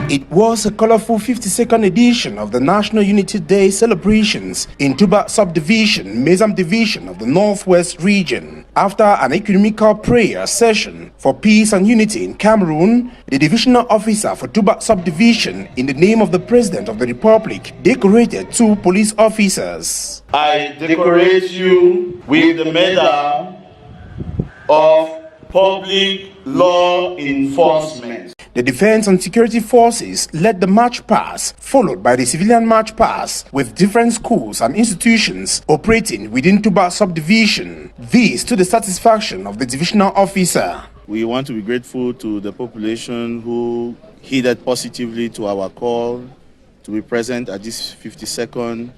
It was a colorful 52nd edition of the National Unity Day celebrations in Tubah subdivision, Mezam division of the Northwest region. After an ecumenical prayer session for peace and unity in Cameroon, the divisional officer for Tubah subdivision, in the name of the President of the Republic, decorated 2 police officers. I decorate you with the Medal of Public Law Enforcement. The Defense and Security Forces led the march past, followed by the civilian march past, with different schools and institutions operating within Tubah subdivision. This to the satisfaction of the divisional officer. We want to be grateful to the population who heeded positively to our call to be present at this 52nd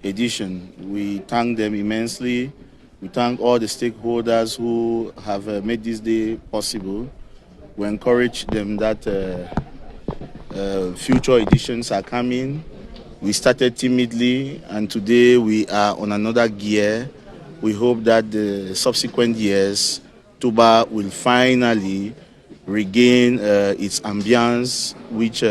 edition. We thank them immensely. We thank all the stakeholders who have made this day possible. We encourage them that future editions are coming. We started timidly, and today we are on another gear. We hope that the subsequent years, Tubah will finally regain its ambience, which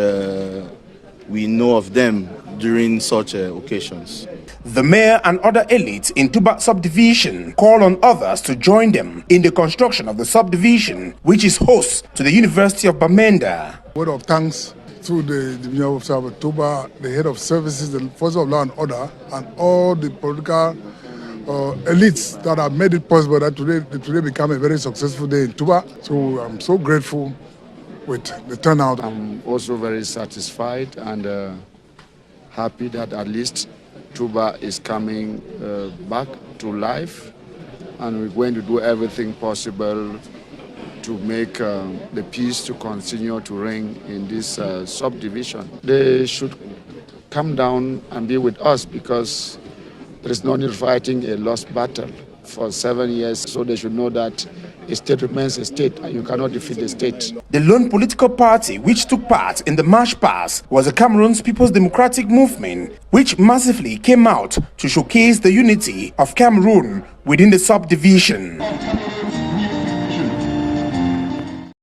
we know of them during such occasions. The mayor and other elites in Tubah subdivision call on others to join them in the construction of the subdivision, which is host to the University of Bamenda. Word of thanks to the divisional officer of Tubah, the head of services, the forces of law and order, and all the political elites that have made it possible that today become a very successful day in Tubah. So I'm so grateful with the turnout. I'm also very satisfied and happy that at least Tubah is coming back to life, and we're going to do everything possible to make the peace to continue to reign in this subdivision. They should come down and be with us because there is no need fighting a lost battle for 7 years, so they should know that a state remains a state and you cannot defeat the state. The lone political party which took part in the march past was the Cameroon's People's Democratic Movement, which massively came out to showcase the unity of Cameroon within the subdivision.